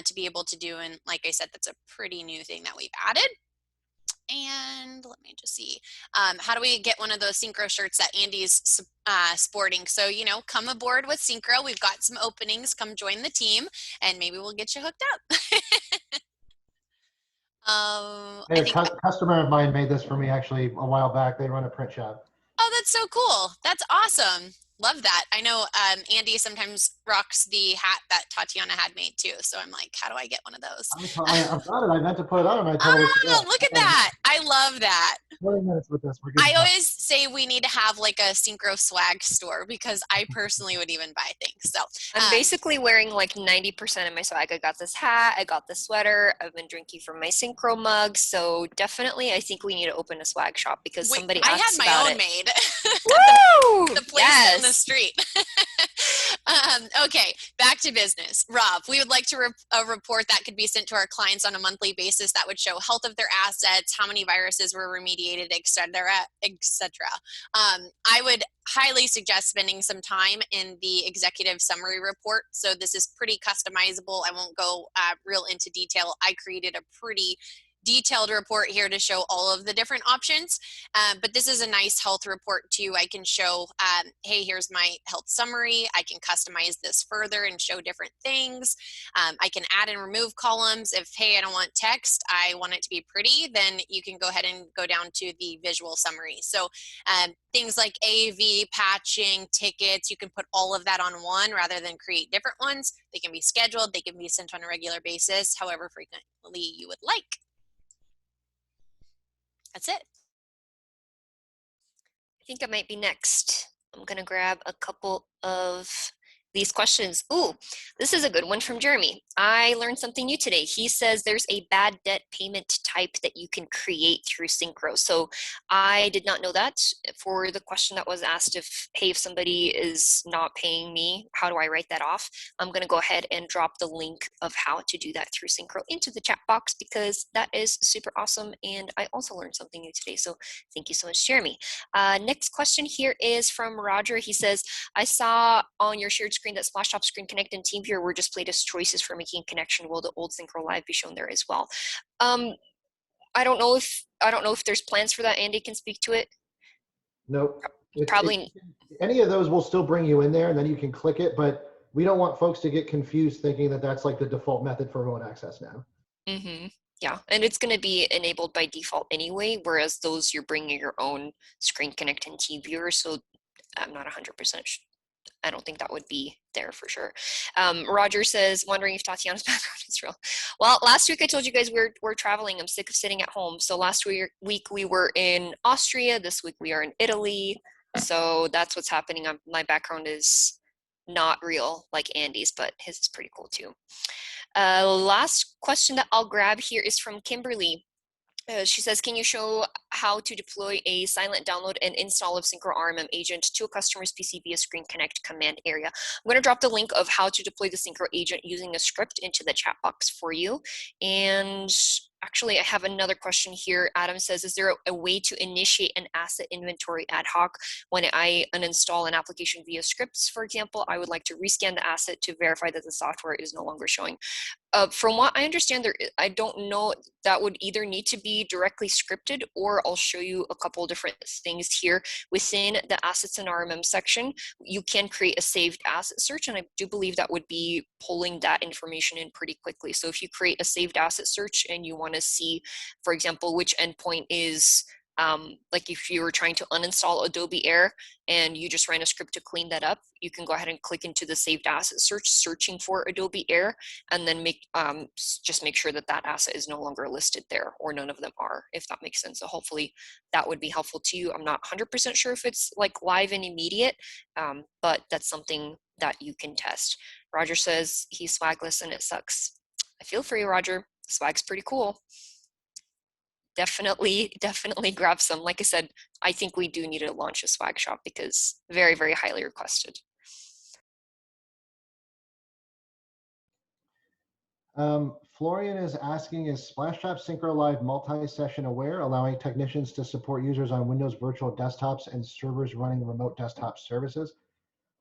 to be able to do. And like I said, that's a pretty new thing that we've added. And let me just see, how do we get one of those Synchro shirts that Andy's sporting? So, you know, come aboard with Synchro. We've got some openings. Come join the team, and maybe we'll get you hooked up. Hey, a customer of mine made this for me actually a while back. They run a print shop. Oh, that's so cool. That's awesome. Love that. I know Andy sometimes rocks the hat that Tatiana had made too. So I'm like, how do I get one of those? I've got it. I meant to put it on and I totally forgot. Look at that. I love that. 20 minutes with this. We're good. I always say we need to have like a Syncro swag store, because I personally would even buy things. So I'm basically wearing like 90% of my swag. I got this hat, I got the sweater, I've been drinking from my Syncro mug. So definitely I think we need to open a swag shop, because somebody asked about it. I had my own made. Woo! The place yes. on the street. Okay, back to business. Rob, we would like to a report that could be sent to our clients on a monthly basis that would show health of their assets, how many viruses were remediated, et cetera, et cetera. I would highly suggest spending some time in the executive summary report. So this is pretty customizable. I won't go real into detail. I created a pretty detailed report here to show all of the different options, but this is a nice health report too. I can show, hey, here's my health summary. I can customize this further and show different things. I can add and remove columns. If, hey, I don't want text, I want it to be pretty, then you can go ahead and go down to the visual summary. So things like AV, patching, tickets, you can put all of that on one rather than create different ones. They can be scheduled, they can be sent on a regular basis, however frequently you would like. That's it. I think I might be next. I'm going to grab a couple of these questions. Ooh, this is a good one from Jeremy. I learned something new today. He says there's a bad debt payment type that you can create through Syncro. So I did not know that. For the question that was asked, hey, if somebody is not paying me, how do I write that off? I'm going to go ahead and drop the link of how to do that through Syncro into the chat box, because that is super awesome. And I also learned something new today. So thank you so much, Jeremy. Next question here is from Roger. He says, I saw on your shared screen that Splashtop Screen Connect and TeamViewer were displayed as choices for making connection. Will the old Syncro Live be shown there as well? I don't know if there's plans for that. Andy can speak to it. Nope. Probably. Any of those will still bring you in there, and then you can click it, but we don't want folks to get confused thinking that that's like the default method for remote access now. Mm-hmm. Yeah, and it's going to be enabled by default anyway, whereas those you're bringing your own Screen Connect and TeamViewer, so I'm not 100% sure. I don't think that would be there for sure. Roger says, wondering if Tatiana's background is real. Well, last week I told you guys we're traveling. I'm sick of sitting at home. So last week we were in Austria. This week we are in Italy. So that's what's happening. My background is not real like Andy's, but his is pretty cool too. Last question that I'll grab here is from Kimberly. She says, can you show how to deploy a silent download and install of Syncro RMM agent to a customer's PC via Screen Connect command area? I'm going to drop the link of how to deploy the Syncro agent using a script into the chat box for you. And actually, I have another question here. Adam says, is there a way to initiate an asset inventory ad hoc when I uninstall an application via scripts? For example, I would like to rescan the asset to verify that the software is no longer showing. From what I understand, I don't know, that would either need to be directly scripted, or I'll show you a couple different things here. Within the assets and RMM section, you can create a saved asset search, and I do believe that would be pulling that information in pretty quickly. So if you create a saved asset search and you want to see, for example, which endpoint is Like if you were trying to uninstall Adobe Air and you just ran a script to clean that up, you can go ahead and click into the saved asset search, searching for Adobe Air, and then just make sure that that asset is no longer listed there, or none of them are, if that makes sense. So hopefully that would be helpful to you. I'm not 100% sure if it's like live and immediate, but that's something that you can test. Roger says he's swagless and it sucks. I feel for you, Roger. Swag's pretty cool. Definitely grab some. Like I said, I think we do need to launch a swag shop because very, very highly requested. Florian is asking, is Splashtop Synchro Live multi-session aware, allowing technicians to support users on Windows virtual desktops and servers running remote desktop services?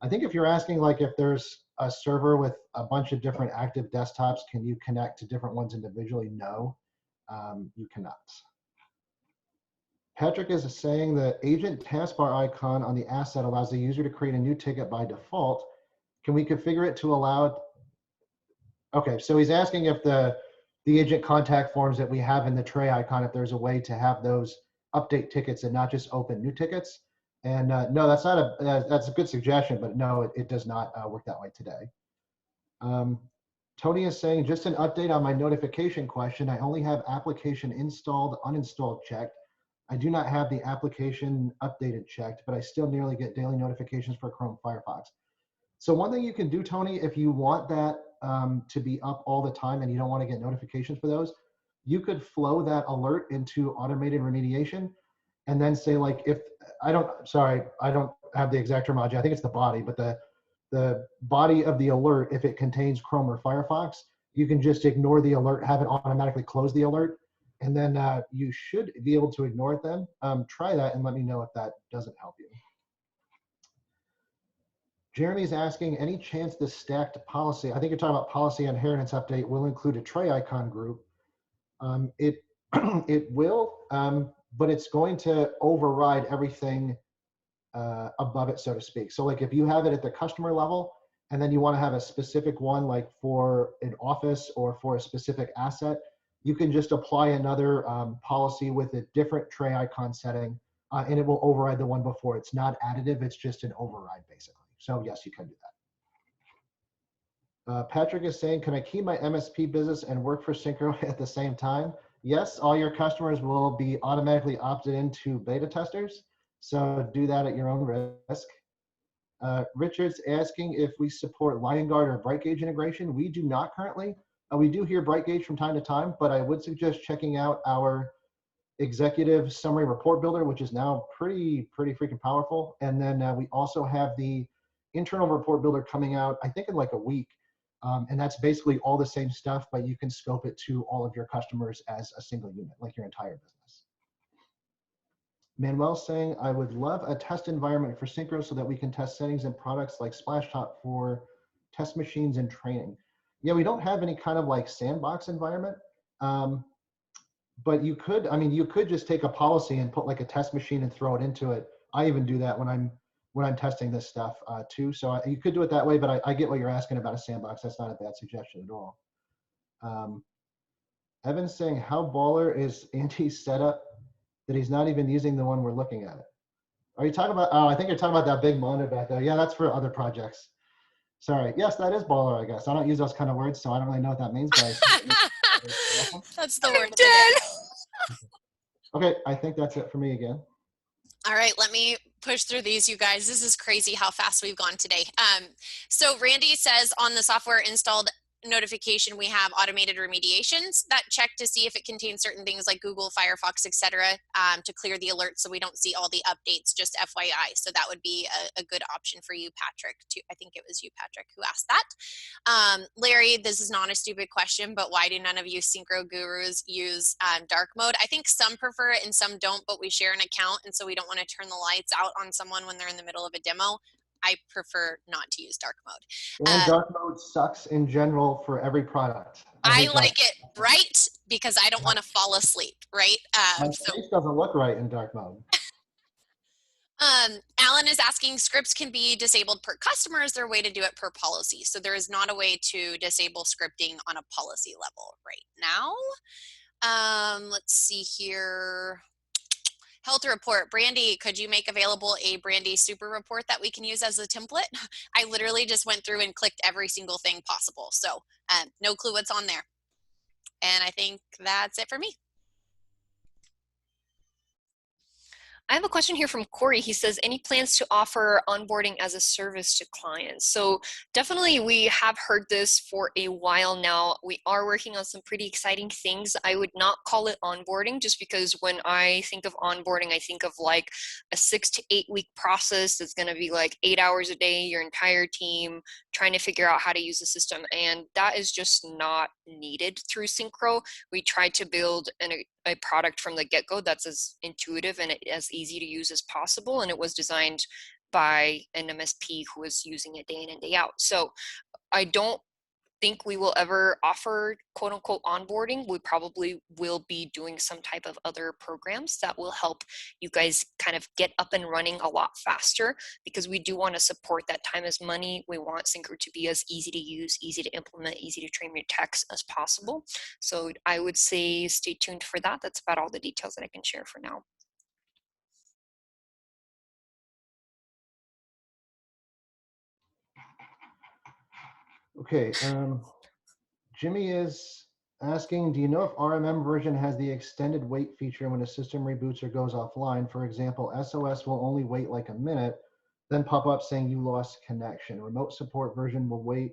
I think if you're asking like if there's a server with a bunch of different active desktops, can you connect to different ones individually? No, you cannot. Patrick is saying the agent taskbar icon on the asset allows the user to create a new ticket by default. Can we configure it to allow? Okay, so he's asking if the agent contact forms that we have in the tray icon, if there's a way to have those update tickets and not just open new tickets. And no, that's not that's a good suggestion, but no, it does not work that way today. Tony is saying, just an update on my notification question. I only have application installed, uninstalled checked. I do not have the application updated checked, but I still nearly get daily notifications for Chrome Firefox. So one thing you can do, Tony, if you want that to be up all the time and you don't want to get notifications for those, you could flow that alert into automated remediation and then say like, if I don't have the exact terminology, I think it's the body, but the body of the alert, if it contains Chrome or Firefox, you can just ignore the alert, have it automatically close the alert, and then you should be able to ignore it then. Try that and let me know if that doesn't help you. Jeremy's asking, any chance the stacked policy, I think you're talking about policy inheritance update, will include a tray icon group. It will, but it's going to override everything above it, so to speak. So like if you have it at the customer level, and then you want to have a specific one like for an office or for a specific asset, you can just apply another policy with a different tray icon setting, and it will override the one before. It's not additive, it's just an override basically. So yes, you can do that. Patrick is saying, can I keep my MSP business and work for Syncro at the same time? Yes, all your customers will be automatically opted into beta testers. So do that at your own risk. Richard's asking if we support LionGuard or BrightGauge integration. We do not currently. We do hear BrightGauge from time to time, but I would suggest checking out our executive summary report builder, which is now pretty freaking powerful. And then we also have the internal report builder coming out, I think in like a week. And that's basically all the same stuff, but you can scope it to all of your customers as a single unit, like your entire business. Manuel's saying, I would love a test environment for Synchro so that we can test settings and products like Splashtop for test machines and training. Yeah, we don't have any kind of like sandbox environment, but you could, I mean, you could just take a policy and put like a test machine and throw it into it. I even do that when I'm testing this stuff too. So you could do it that way, but I get what you're asking about a sandbox. That's not a bad suggestion at all. Evan's saying, how baller is Andy's setup that he's not even using the one we're looking at? Are you talking about, oh, I think you're talking about that big monitor back there. Yeah, that's for other projects. Sorry. Yes, that is baller, I guess. I don't use those kind of words, so I don't really know what that means. But That's the word of the day. Okay, I think that's it for me again. All right, let me push through these, you guys. This is crazy how fast we've gone today. So Randy says on the software installed notification, we have automated remediations that check to see if it contains certain things like Google, Firefox, etc., to clear the alerts so we don't see all the updates, just FYI. So that would be a good option for you, Patrick. I think it was you, Patrick, who asked that. Larry, this is not a stupid question, but why do none of you Synchro gurus use dark mode? I think some prefer it and some don't, but we share an account, and so we don't want to turn the lights out on someone when they're in the middle of a demo. I prefer not to use dark mode. And dark mode sucks in general for every product. I like it bright because I don't want to fall asleep, right? My face doesn't look right in dark mode. Alan is asking, scripts can be disabled per customer. Is there a way to do it per policy? So there is not a way to disable scripting on a policy level right now. Let's see here. Health report. Brandy, could you make available a Brandy super report that we can use as a template? I literally just went through and clicked every single thing possible. So no clue what's on there. And I think that's it for me. I have a question here from Corey. He says, any plans to offer onboarding as a service to clients? So definitely we have heard this for a while now. We are working on some pretty exciting things. I would not call it onboarding just because when I think of onboarding, I think of like a 6 to 8 week process that's going to be like 8 hours a day, your entire team trying to figure out how to use the system. And that is just not needed through Syncro. We tried to build a product from the get-go that's as intuitive and as easy to use as possible, and it was designed by an MSP who is using it day in and day out. So I don't think we will ever offer quote unquote onboarding. We probably will be doing some type of other programs that will help you guys kind of get up and running a lot faster, because we do want to support that time is money. We want Syncro to be as easy to use, easy to implement, easy to train your techs as possible. So I would say stay tuned for that. That's about all the details that I can share for now. Okay, Jimmy is asking, do you know if RMM version has the extended wait feature when a system reboots or goes offline? For example, SOS will only wait like a minute, then pop up saying you lost connection. Remote support version will wait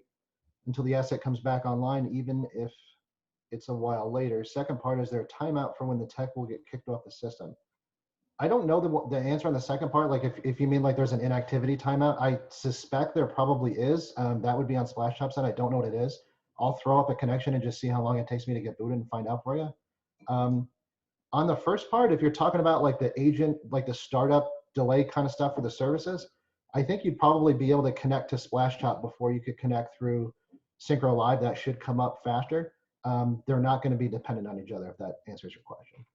until the asset comes back online, even if it's a while later. Second part, is there a timeout for when the tech will get kicked off the system? I don't know the answer on the second part. Like if you mean like there's an inactivity timeout, I suspect there probably is. That would be on Splashtop side. I don't know what it is. I'll throw up a connection and just see how long it takes me to get booted and find out for you. On the first part, if you're talking about like the agent, like the startup delay kind of stuff for the services, I think you'd probably be able to connect to Splashtop before you could connect through Syncro Live. That should come up faster. They're not going to be dependent on each other, if that answers your question.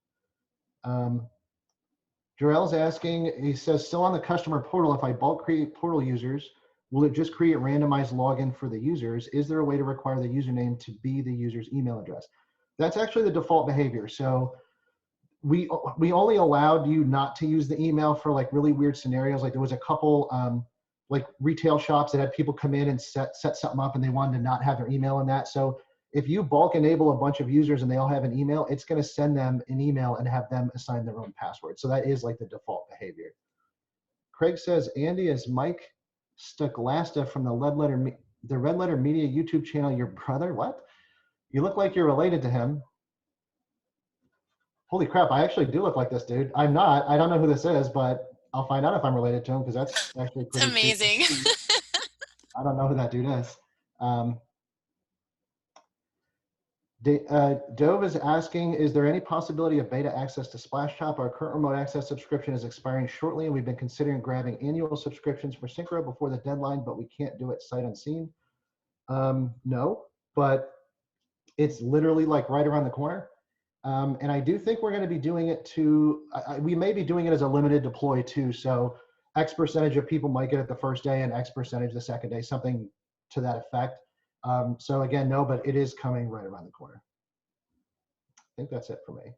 Jarrell's asking, he says, still on the customer portal, if I bulk create portal users, will it just create randomized login for the users? Is there a way to require the username to be the user's email address? That's actually the default behavior. So we only allowed you not to use the email for like really weird scenarios. Like there was a couple like retail shops that had people come in and set something up and they wanted to not have their email in that. So if you bulk enable a bunch of users and they all have an email, it's going to send them an email and have them assign their own password. So that is like the default behavior. Craig says, Andy, is Mike Stucklasta from the Red Letter Media YouTube channel your brother? What? You look like you're related to him. Holy crap, I actually do look like this dude. I'm not. I don't know who this is, but I'll find out if I'm related to him because that's actually pretty It's amazing. I don't know who that dude is. Dove is asking, is there any possibility of beta access to Splashtop? Our current remote access subscription is expiring shortly, and we've been considering grabbing annual subscriptions for Syncro before the deadline, but we can't do it sight unseen. No, but it's literally like right around the corner. And I do think we're going to be doing it we may be doing it as a limited deploy too. So X percentage of people might get it the first day and X percentage the second day, something to that effect. So again, no, but it is coming right around the corner. I think that's it for me.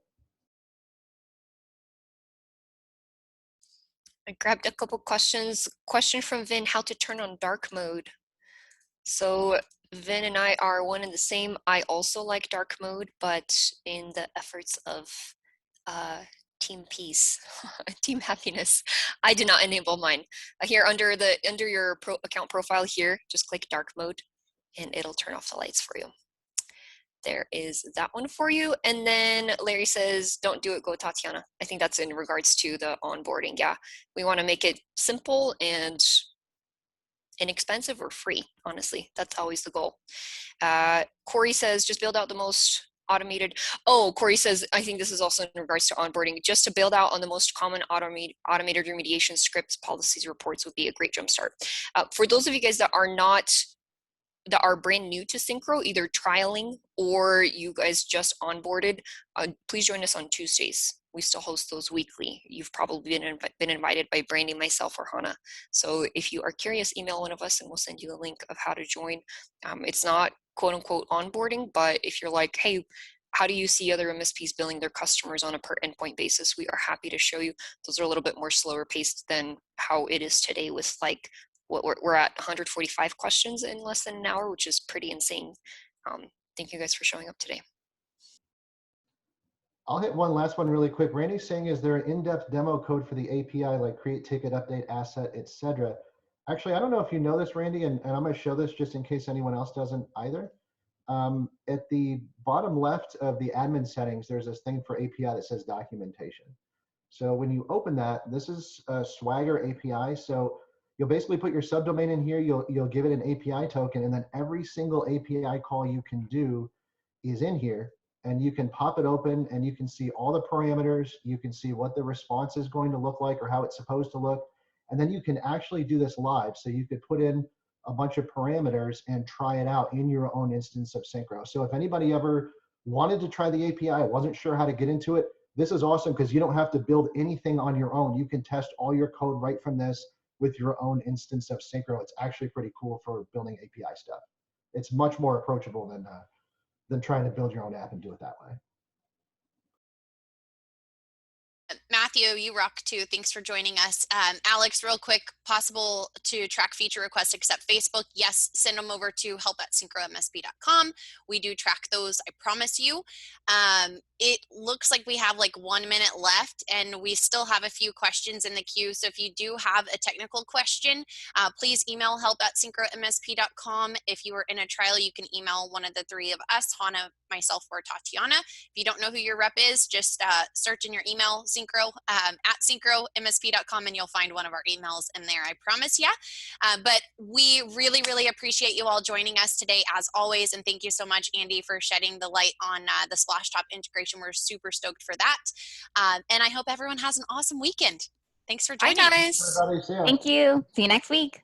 I grabbed a couple questions. Question from Vin, how to turn on dark mode. So Vin and I are one and the same. I also like dark mode, but in the efforts of team peace, team happiness, I did not enable mine. Here under your account profile here, just click dark mode and it'll turn off the lights for you. There is that one for you. And then Larry says, don't do it, go Tatiana. I think that's in regards to the onboarding. Yeah, we want to make it simple and inexpensive or free, honestly. That's always the goal. Corey says, just build out the most automated. Oh, Corey says, I think this is also in regards to onboarding, just to build out on the most common automated remediation scripts, policies, reports would be a great jumpstart. For those of you guys that are brand new to Syncro, either trialing or you guys just onboarded, please join us on Tuesdays. We still host those weekly. You've probably been invited by Brandy, myself, or Hannah. So if you are curious, email one of us and we'll send you the link of how to join. It's not quote unquote onboarding, but if you're like, hey, how do you see other MSPs billing their customers on a per endpoint basis? We are happy to show you. Those are a little bit more slower paced than how it is today with like, what we're at 145 questions in less than an hour, which is pretty insane. Thank you guys for showing up today. I'll hit one last one really quick. Randy's saying, is there an in-depth demo code for the API, like create ticket, update, asset, etc.? Actually, I don't know if you know this, Randy, and I'm going to show this just in case anyone else doesn't either. At the bottom left of the admin settings, there's this thing for API that says documentation. So when you open that, this is a Swagger API. So you'll basically put your subdomain in here, you'll give it an API token, and then every single API call you can do is in here. And you can pop it open and you can see all the parameters. You can see what the response is going to look like or how it's supposed to look. And then you can actually do this live. So you could put in a bunch of parameters and try it out in your own instance of Synchro. So if anybody ever wanted to try the API, wasn't sure how to get into it, this is awesome because you don't have to build anything on your own. You can test all your code right from this with your own instance of Synchro. It's actually pretty cool for building API stuff. It's much more approachable than trying to build your own app and do it that way. Matthew, you rock too. Thanks for joining us. Alex, real quick, possible to track feature requests except Facebook? Yes, send them over to help@syncromsp.com. We do track those, I promise you. It looks like we have like 1 minute left and we still have a few questions in the queue. So if you do have a technical question, please email help@syncromsp.com. If you are in a trial, you can email one of the three of us, Hannah, myself, or Tatiana. If you don't know who your rep is, just search in your email, Syncro, at syncromsp.com, and you'll find one of our emails in there, I promise you. But we really, really appreciate you all joining us today, as always, and thank you so much, Andy, for shedding the light on the Splashtop integration. We're super stoked for that. And I hope everyone has an awesome weekend. Thanks for joining. Bye, guys. Everybody, see ya. Thank you. See you next week.